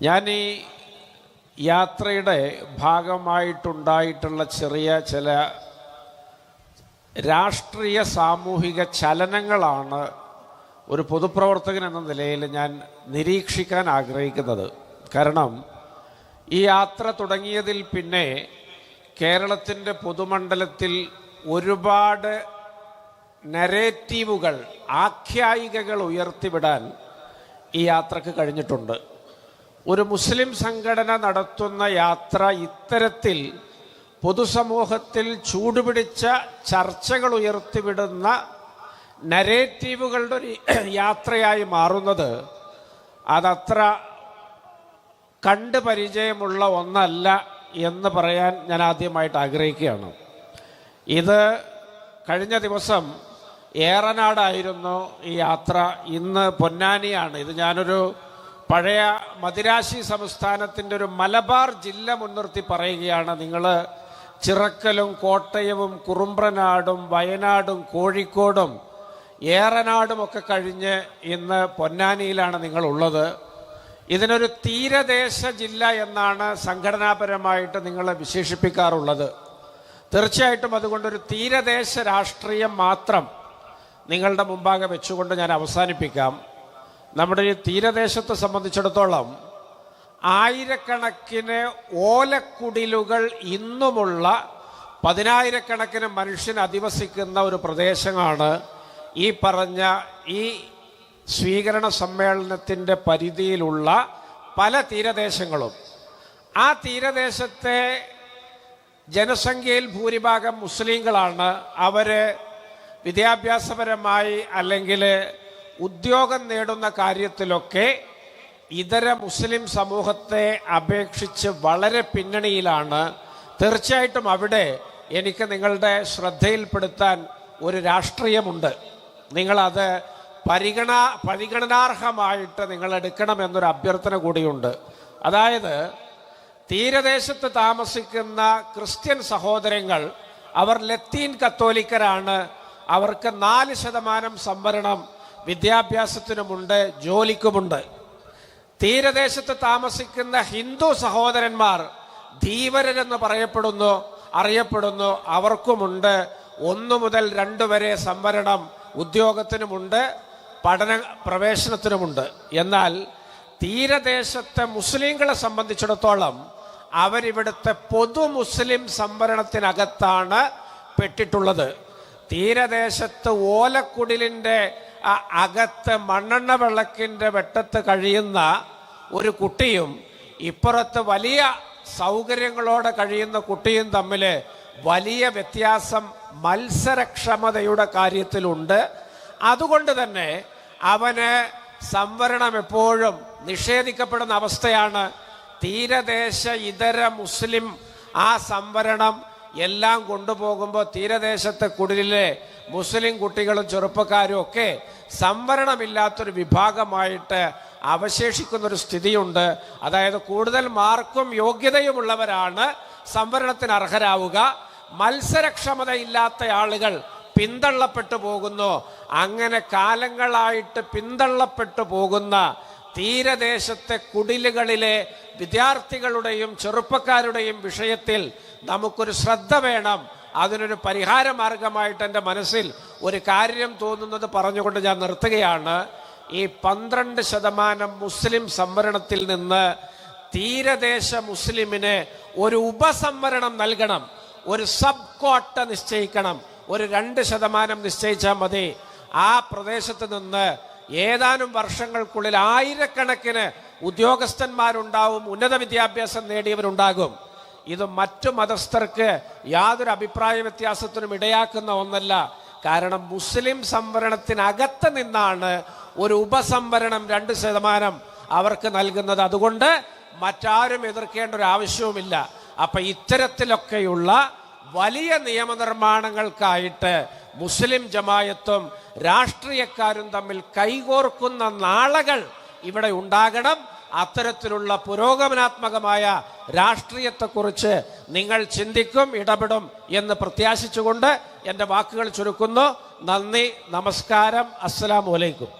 ഞാൻ ഈ യാത്രയുടെ ഭാഗമായിട്ടുണ്ടായിട്ടുള്ള ചില രാഷ്ട്രീയ സാമൂഹിക ചലനങ്ങളാണ് ഒരു പൊതുപ്രവർത്തകൻ എന്ന നിലയിൽ ഞാൻ നിരീക്ഷിക്കാൻ ആഗ്രഹിക്കുന്നത്. കാരണം ഈ യാത്ര തുടങ്ങിയതിൽ പിന്നെ കേരളത്തിൻ്റെ പൊതുമണ്ഡലത്തിൽ ഒരുപാട് നരേറ്റീവുകൾ, ആഖ്യായികകൾ ഉയർത്തിവിടാൻ ഈ യാത്രക്ക് കഴിഞ്ഞിട്ടുണ്ട്. ഒരു മുസ്ലിം സംഘടന നടത്തുന്ന യാത്ര ഇത്തരത്തിൽ പൊതുസമൂഹത്തിൽ ചൂടുപിടിച്ച ചർച്ചകൾ ഉയർത്തിവിടുന്ന നരേറ്റീവുകളുടെ ഒരു യാത്രയായി മാറുന്നത് അതത്ര കണ്ട് പരിചയമുള്ള ഒന്നല്ല എന്ന് പറയാൻ ഞാൻ ആദ്യമായിട്ട് ആഗ്രഹിക്കുകയാണ്. ഇത് കഴിഞ്ഞ ദിവസം ഏറനാടായിരുന്നു ഈ യാത്ര, ഇന്ന് പൊന്നാനിയാണ്. ഇത് ഞാനൊരു പഴയ മദിരാശി സംസ്ഥാനത്തിൻ്റെ ഒരു മലബാർ ജില്ല മുൻനിർത്തി പറയുകയാണ്. നിങ്ങൾ ചിറക്കലും കോട്ടയവും കുറുമ്പ്രനാടും വയനാടും കോഴിക്കോടും ഏറനാടും ഒക്കെ കഴിഞ്ഞ് ഇന്ന് പൊന്നാനിയിലാണ് നിങ്ങളുള്ളത്. ഇതിനൊരു തീരദേശ ജില്ല എന്നാണ് സംഘടനാപരമായിട്ട് നിങ്ങളെ വിശേഷിപ്പിക്കാറുള്ളത്. തീർച്ചയായിട്ടും അതുകൊണ്ടൊരു തീരദേശ രാഷ്ട്രീയം മാത്രം നിങ്ങളുടെ മുമ്പാകെ വെച്ചുകൊണ്ട് ഞാൻ അവസാനിപ്പിക്കാം. നമ്മുടെ ഈ തീരദേശത്തെ സംബന്ധിച്ചിടത്തോളം ആയിരക്കണക്കിന് ഓലക്കുടിലുകൾ ഇന്നുമുള്ള 10,000-കണക്കിന് മനുഷ്യൻ അധിവസിക്കുന്ന ഒരു പ്രദേശമാണ് ഈ പറഞ്ഞ ഈ സ്വീകരണ സമ്മേളനത്തിൻ്റെ പരിധിയിലുള്ള പല തീരദേശങ്ങളും. ആ തീരദേശത്തെ ജനസംഖ്യയിൽ ഭൂരിഭാഗം മുസ്ലിങ്ങളാണ്. അവർ വിദ്യാഭ്യാസപരമായി അല്ലെങ്കിൽ ഉദ്യോഗം നേടുന്ന കാര്യത്തിലൊക്കെ ഇതര മുസ്ലിം സമൂഹത്തെ അപേക്ഷിച്ച് വളരെ പിന്നണിയിലാണ്. തീർച്ചയായിട്ടും അവിടെ എനിക്ക് നിങ്ങളുടെ ശ്രദ്ധയിൽപ്പെടുത്താൻ ഒരു രാഷ്ട്രീയമുണ്ട്. നിങ്ങളത് പരിഗണനാർഹമായിട്ട് നിങ്ങൾ എടുക്കണമെന്നൊരു അഭ്യർത്ഥന കൂടിയുണ്ട്. അതായത് തീരദേശത്ത് താമസിക്കുന്ന ക്രിസ്ത്യൻ സഹോദരങ്ങൾ, അവർ ലത്തീൻ കത്തോലിക്കരാണ്. അവർക്ക് 4% സംവരണം വിദ്യാഭ്യാസത്തിനുമുണ്ട്, ജോലിക്കുമുണ്ട്. തീരദേശത്ത് താമസിക്കുന്ന ഹിന്ദു സഹോദരന്മാർ ധീവരരെന്ന് അറിയപ്പെടുന്നു. അവർക്കുമുണ്ട് 1 മുതൽ 2 വരെ സംവരണം ഉദ്യോഗത്തിനുമുണ്ട്, പഠന പ്രവേശനത്തിനുമുണ്ട്. എന്നാൽ തീരദേശത്തെ മുസ്ലിങ്ങളെ സംബന്ധിച്ചിടത്തോളം അവരിവിടുത്തെ പൊതു മുസ്ലിം സംവരണത്തിനകത്താണ് പെട്ടിട്ടുള്ളത്. തീരദേശത്ത് ഓലക്കുടിലിൻ്റെ അകത്ത് മണ്ണെണ്ണ വിളക്കിൻ്റെ വെട്ടത്ത് കഴിയുന്ന ഒരു കുട്ടിയും ഇപ്പുറത്ത് വലിയ സൗകര്യങ്ങളോടെ കഴിയുന്ന കുട്ടിയും തമ്മിൽ വലിയ വ്യത്യാസം മത്സരക്ഷമതയുടെ കാര്യത്തിലുണ്ട്. അതുകൊണ്ട് തന്നെ അവന് സംവരണം എപ്പോഴും നിഷേധിക്കപ്പെടുന്ന അവസ്ഥയാണ്. തീരദേശ ഇതര മുസ്ലിം ആ സംവരണം എല്ലാം കൊണ്ടുപോകുമ്പോൾ തീരദേശത്തെ കുടിലിലെ മുസ്ലിം കുട്ടികളും ചെറുപ്പക്കാരും ഒക്കെ സംവരണമില്ലാത്തൊരു വിഭാഗമായിട്ട് അവശേഷിക്കുന്നൊരു സ്ഥിതിയുണ്ട്. അതായത് കൂടുതൽ മാർക്കും യോഗ്യതയുമുള്ളവരാണ് സംവരണത്തിന് അർഹരാവുക. മത്സരക്ഷമതയില്ലാത്ത ആളുകൾ പിന്തള്ളപ്പെട്ടു പോകുന്നു. അങ്ങനെ കാലങ്ങളായിട്ട് പിന്തള്ളപ്പെട്ടു പോകുന്ന തീരദേശത്തെ കുടിലുകളിലെ വിദ്യാർത്ഥികളുടെയും ചെറുപ്പക്കാരുടെയും വിഷയത്തിൽ നമുക്കൊരു ശ്രദ്ധ വേണം. അതിനൊരു പരിഹാര മാർഗമായിട്ട് എൻ്റെ മനസ്സിൽ ഒരു കാര്യം തോന്നുന്നത് പറഞ്ഞുകൊണ്ട് ഞാൻ നിർത്തുകയാണ്. ഈ 12% മുസ്ലിം സംവരണത്തിൽ നിന്ന് തീരദേശ മുസ്ലിമിന് ഒരു ഉപസംവരണം നൽകണം, ഒരു സബ് ക്വാട്ട നിശ്ചയിക്കണം. ഒരു 2% നിശ്ചയിച്ചാൽ മതി. ആ പ്രദേശത്ത് നിന്ന് ഏതാനും വർഷങ്ങൾക്കുള്ളിൽ ആയിരക്കണക്കിന് ഉദ്യോഗസ്ഥന്മാരുണ്ടാവും, ഉന്നത വിദ്യാഭ്യാസം നേടിയവരുണ്ടാകും. ഇത് മറ്റു മതസ്ഥർക്ക് യാതൊരു അഭിപ്രായ വ്യത്യാസത്തിനും ഇടയാക്കുന്ന ഒന്നല്ല. കാരണം മുസ്ലിം സംവരണത്തിനകത്ത് നിന്നാണ് ഒരു ഉപസംവരണം 2% അവർക്ക് നൽകുന്നത്. അതുകൊണ്ട് മറ്റാരും എതിർക്കേണ്ട ഒരു ആവശ്യവുമില്ല. അപ്പം ഇത്തരത്തിലൊക്കെയുള്ള വലിയ നിയമനിർമ്മാണങ്ങൾക്കായിട്ട് മുസ്ലിം ജമായത്തും രാഷ്ട്രീയക്കാരും തമ്മിൽ കൈകോർക്കുന്ന നാളുകൾ ഇവിടെ ഉണ്ടാകണം. അത്തരത്തിലുള്ള പുരോഗമനാത്മകമായ രാഷ്ട്രീയത്തെക്കുറിച്ച് നിങ്ങൾ ചിന്തിക്കും, ഇടപെടും എന്ന് പ്രത്യാശിച്ചുകൊണ്ട് എൻ്റെ വാക്കുകൾ ചുരുക്കുന്നു. നന്ദി, നമസ്കാരം, അസ്സലാമു അലൈക്കും.